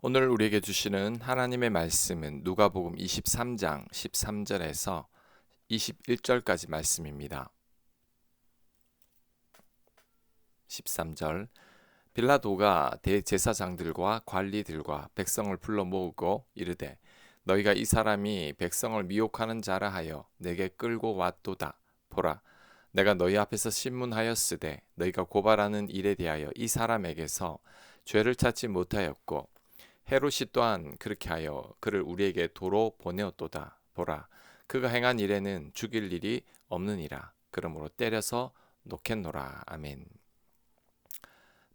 오늘 우리에게 주시는 하나님의 말씀은 누가복음 23장 13절에서 21절까지 말씀입니다. 13절 빌라도가 대제사장들과 관리들과 백성을 불러 모으고 이르되 너희가 이 사람이 백성을 미혹하는 자라 하여 내게 끌고 왔도다. 보라, 내가 너희 앞에서 신문하였으되 너희가 고발하는 일에 대하여 이 사람에게서 죄를 찾지 못하였고 헤롯이 또한 그렇게 하여 그를 우리에게 도로 보내었도다. 보라, 그가 행한 일에는 죽일 일이 없느니라. 그러므로 때려서 놓겠노라. 아멘.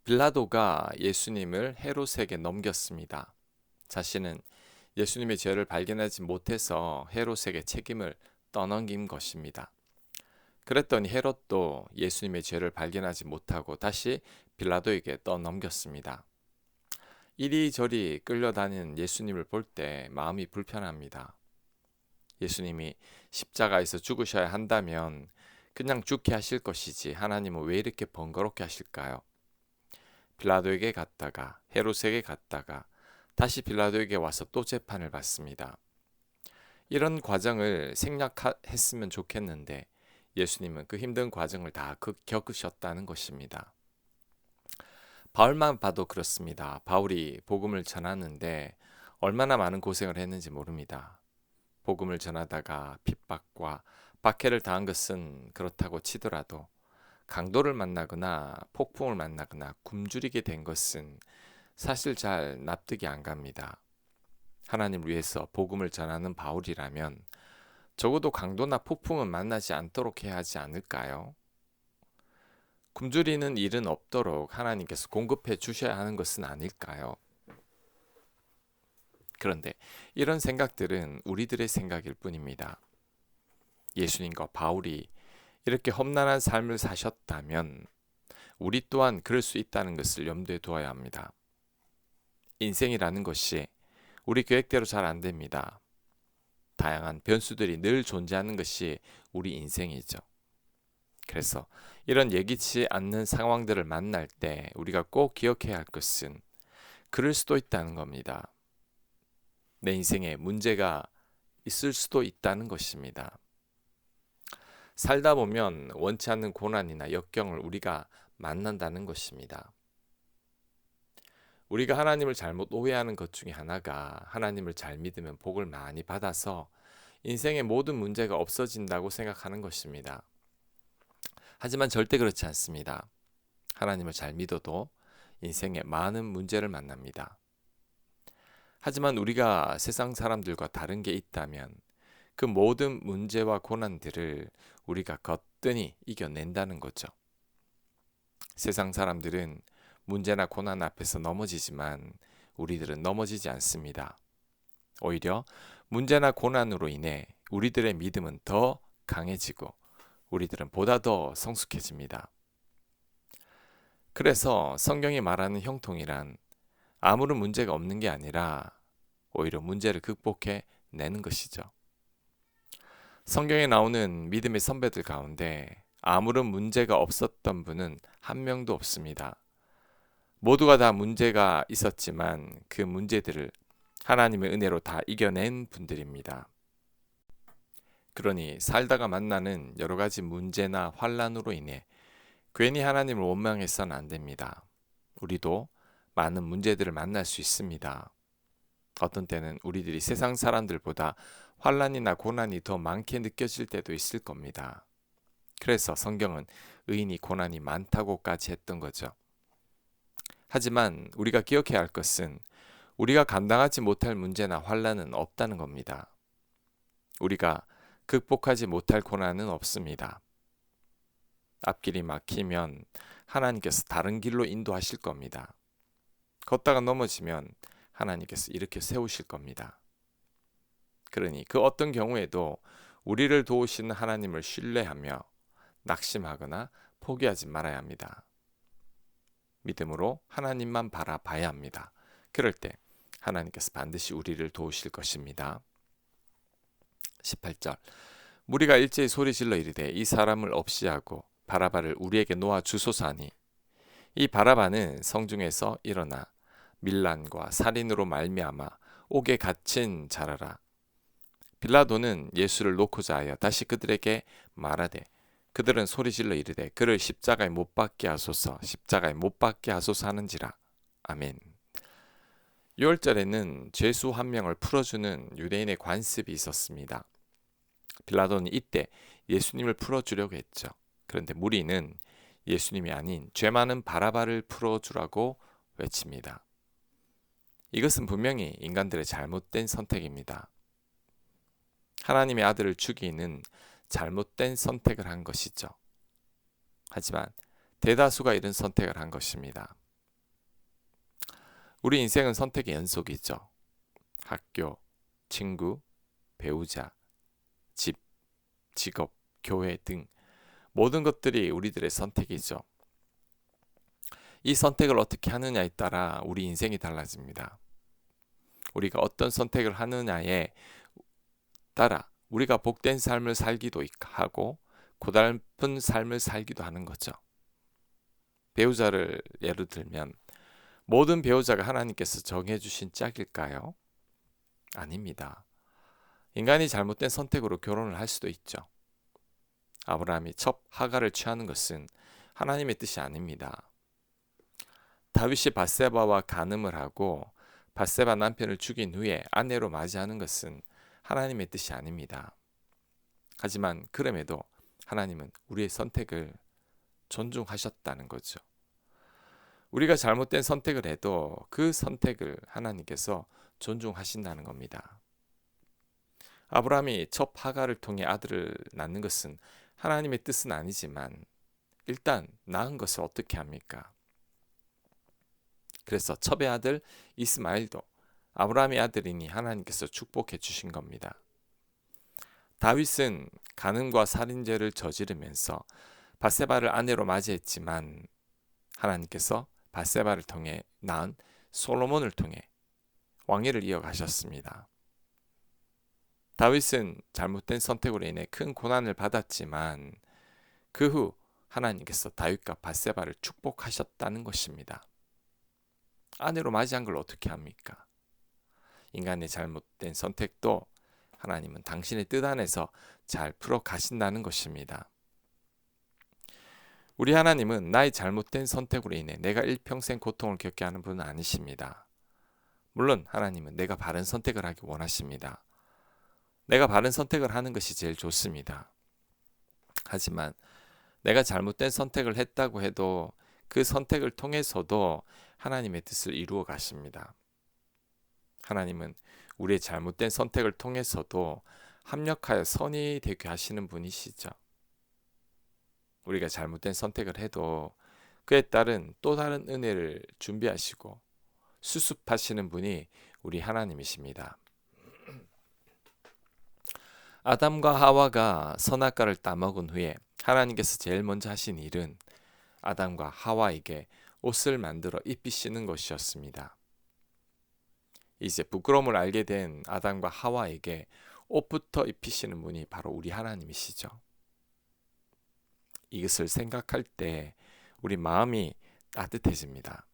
빌라도가 예수님을 헤롯에게 넘겼습니다. 자신은 예수님의 죄를 발견하지 못해서 헤롯에게 책임을 떠넘긴 것입니다. 그랬더니 헤롯도 예수님의 죄를 발견하지 못하고 다시 빌라도에게 떠넘겼습니다. 이리저리 끌려다니는 예수님을 볼 때 마음이 불편합니다. 예수님이 십자가에서 죽으셔야 한다면 그냥 죽게 하실 것이지 하나님은 왜 이렇게 번거롭게 하실까요? 빌라도에게 갔다가 헤롯에게 갔다가 다시 빌라도에게 와서 또 재판을 받습니다. 이런 과정을 생략했으면 좋겠는데 예수님은 그 힘든 과정을 다 겪으셨다는 것입니다. 바울만 봐도 그렇습니다. 바울이 복음을 전하는데 얼마나 많은 고생을 했는지 모릅니다. 복음을 전하다가 핍박과 박해를 당한 것은 그렇다고 치더라도 강도를 만나거나 폭풍을 만나거나 굶주리게 된 것은 사실 잘 납득이 안 갑니다. 하나님을 위해서 복음을 전하는 바울이라면 적어도 강도나 폭풍은 만나지 않도록 해야 하지 않을까요? 굶주리는 일은 없도록 하나님께서 공급해 주셔야 하는 것은 아닐까요? 그런데 이런 생각들은 우리들의 생각일 뿐입니다. 예수님과 바울이 이렇게 험난한 삶을 사셨다면 우리 또한 그럴 수 있다는 것을 염두에 두어야 합니다. 인생이라는 것이 우리 계획대로 잘 안 됩니다. 다양한 변수들이 늘 존재하는 것이 우리 인생이죠. 그래서 이런 예기치 않는 상황들을 만날 때 우리가 꼭 기억해야 할 것은 그럴 수도 있다는 겁니다. 내 인생에 문제가 있을 수도 있다는 것입니다. 살다 보면 원치 않는 고난이나 역경을 우리가 만난다는 것입니다. 우리가 하나님을 잘못 오해하는 것 중에 하나가 하나님을 잘 믿으면 복을 많이 받아서 인생의 모든 문제가 없어진다고 생각하는 것입니다. 하지만 절대 그렇지 않습니다. 하나님을 잘 믿어도 인생에 많은 문제를 만납니다. 하지만 우리가 세상 사람들과 다른 게 있다면 그 모든 문제와 고난들을 우리가 거뜬히 이겨낸다는 거죠. 세상 사람들은 문제나 고난 앞에서 넘어지지만 우리들은 넘어지지 않습니다. 오히려 문제나 고난으로 인해 우리들의 믿음은 더 강해지고 우리들은 보다 더 성숙해집니다. 그래서 성경이 말하는 형통이란 아무런 문제가 없는 게 아니라 오히려 문제를 극복해 내는 것이죠. 성경에 나오는 믿음의 선배들 가운데 아무런 문제가 없었던 분은 한 명도 없습니다. 모두가 다 문제가 있었지만 그 문제들을 하나님의 은혜로 다 이겨낸 분들입니다. 그러니 살다가 만나는 여러 가지 문제나 환란으로 인해 괜히 하나님을 원망해서는 안 됩니다. 우리도 많은 문제들을 만날 수 있습니다. 어떤 때는 우리들이 세상 사람들보다 환란이나 고난이 더 많게 느껴질 때도 있을 겁니다. 그래서 성경은 의인이 고난이 많다고까지 했던 거죠. 하지만 우리가 기억해야 할 것은 우리가 감당하지 못할 문제나 환란은 없다는 겁니다. 우리가 극복하지 못할 고난은 없습니다. 앞길이 막히면 하나님께서 다른 길로 인도하실 겁니다. 걷다가 넘어지면 하나님께서 이렇게 세우실 겁니다. 그러니 그 어떤 경우에도 우리를 도우시는 하나님을 신뢰하며 낙심하거나 포기하지 말아야 합니다. 믿음으로 하나님만 바라봐야 합니다. 그럴 때 하나님께서 반드시 우리를 도우실 것입니다. 18절 무리가 일제히 소리질러 이르되 이 사람을 없이하고 바라바를 우리에게 놓아 주소서 하니 이 바라바는 성중에서 일어나 밀란과 살인으로 말미암아 옥에 갇힌 자라라. 빌라도는 예수를 놓고자 하여 다시 그들에게 말하되 그들은 소리질러 이르되 그를 십자가에 못 박게 하소서 십자가에 못 박게 하소서 하는지라. 아멘. 6월절에는 죄수 한 명을 풀어주는 유대인의 관습이 있었습니다. 빌라도는 이때 예수님을 풀어주려고 했죠. 그런데 무리는 예수님이 아닌 죄 많은 바라바를 풀어주라고 외칩니다. 이것은 분명히 인간들의 잘못된 선택입니다. 하나님의 아들을 죽이는 잘못된 선택을 한 것이죠. 하지만 대다수가 이런 선택을 한 것입니다. 우리 인생은 선택의 연속이죠. 학교, 친구, 배우자, 집, 직업, 교회 등 모든 것들이 우리들의 선택이죠. 이 선택을 어떻게 하느냐에 따라 우리 인생이 달라집니다. 우리가 어떤 선택을 하느냐에 따라 우리가 복된 삶을 살기도 하고 고달픈 삶을 살기도 하는 거죠. 배우자를 예로 들면 모든 배우자가 하나님께서 정해주신 짝일까요? 아닙니다. 인간이 잘못된 선택으로 결혼을 할 수도 있죠. 아브라함이 첩 하갈을 취하는 것은 하나님의 뜻이 아닙니다. 다윗이 밧세바와 간음을 하고 밧세바 남편을 죽인 후에 아내로 맞이하는 것은 하나님의 뜻이 아닙니다. 하지만 그럼에도 하나님은 우리의 선택을 존중하셨다는 거죠. 우리가 잘못된 선택을 해도 그 선택을 하나님께서 존중하신다는 겁니다. 아브라함이 첩 하갈을 통해 아들을 낳는 것은 하나님의 뜻은 아니지만 일단 낳은 것을 어떻게 합니까? 그래서 첩의 아들 이스마엘도 아브라함의 아들이니 하나님께서 축복해 주신 겁니다. 다윗은 간음과 살인죄를 저지르면서 밧세바를 아내로 맞이했지만 하나님께서 밧세바를 통해 낳은 솔로몬을 통해 왕위를 이어가셨습니다. 다윗은 잘못된 선택으로 인해 큰 고난을 받았지만 그 후 하나님께서 다윗과 밧세바를 축복하셨다는 것입니다. 아내로 맞이한 걸 어떻게 합니까? 인간의 잘못된 선택도 하나님은 당신의 뜻 안에서 잘 풀어 가신다는 것입니다. 우리 하나님은 나의 잘못된 선택으로 인해 내가 일평생 고통을 겪게 하는 분은 아니십니다. 물론 하나님은 내가 바른 선택을 하기 원하십니다. 내가 바른 선택을 하는 것이 제일 좋습니다. 하지만 내가 잘못된 선택을 했다고 해도 그 선택을 통해서도 하나님의 뜻을 이루어 가십니다. 하나님은 우리의 잘못된 선택을 통해서도 합력하여 선이 되게 하시는 분이시죠. 우리가 잘못된 선택을 해도 그에 따른 또 다른 은혜를 준비하시고 수습하시는 분이 우리 하나님이십니다. 아담과 하와가 선악과를 따먹은 후에 하나님께서 제일 먼저 하신 일은 아담과 하와에게 옷을 만들어 입히시는 것이었습니다. 이제 부끄러움을 알게 된 아담과 하와에게 옷부터 입히시는 분이 바로 우리 하나님이시죠. 이것을 생각할 때 우리 마음이 따뜻해집니다.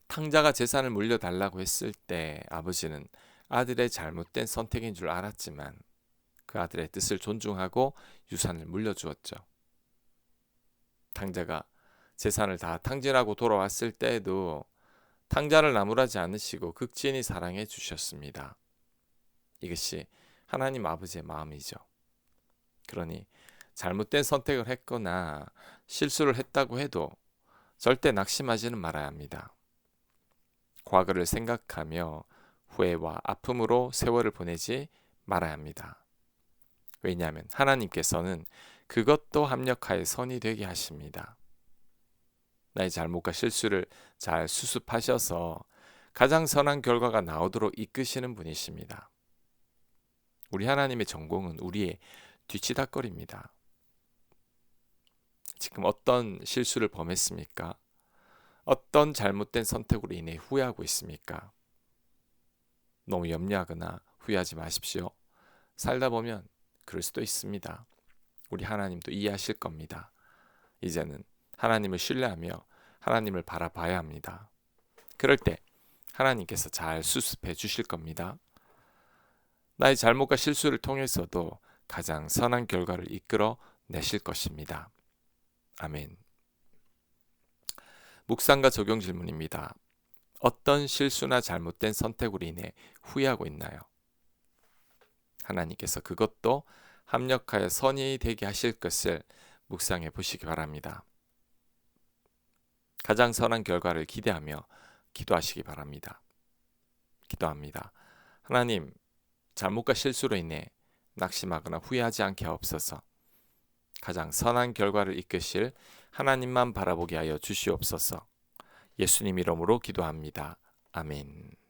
탕자가 재산을 물려달라고 했을 때 아버지는 아들의 잘못된 선택인 줄 알았지만 그 아들의 뜻을 존중하고 유산을 물려주었죠. 탕자가 재산을 다 탕진하고 돌아왔을 때에도 탕자를 나무라지 않으시고 극진히 사랑해 주셨습니다. 이것이 하나님 아버지의 마음이죠. 그러니 잘못된 선택을 했거나 실수를 했다고 해도 절대 낙심하지는 말아야 합니다. 과거를 생각하며 후회와 아픔으로 세월을 보내지 말아야 합니다. 왜냐하면 하나님께서는 그것도 합력하여 선이 되게 하십니다. 나의 잘못과 실수를 잘 수습하셔서 가장 선한 결과가 나오도록 이끄시는 분이십니다. 우리 하나님의 전공은 우리의 뒤치다꺼리입니다. 지금 어떤 실수를 범했습니까? 어떤 잘못된 선택으로 인해 후회하고 있습니까? 너무 염려하거나 후회하지 마십시오. 살다 보면 그럴 수도 있습니다. 우리 하나님도 이해하실 겁니다. 이제는 하나님을 신뢰하며 하나님을 바라봐야 합니다. 그럴 때 하나님께서 잘 수습해 주실 겁니다. 나의 잘못과 실수를 통해서도 가장 선한 결과를 이끌어 내실 것입니다. 아멘. 묵상과 적용 질문입니다. 어떤 실수나 잘못된 선택으로 인해 후회하고 있나요? 하나님께서 그것도 합력하여 선이 되게 하실 것을 묵상해 보시기 바랍니다. 가장 선한 결과를 기대하며 기도하시기 바랍니다. 기도합니다. 하나님, 잘못과 실수로 인해 낙심하거나 후회하지 않게 하옵소서. 가장 선한 결과를 이끄실 하나님만 바라보게 하여 주시옵소서. 예수님 이름으로 기도합니다. 아멘.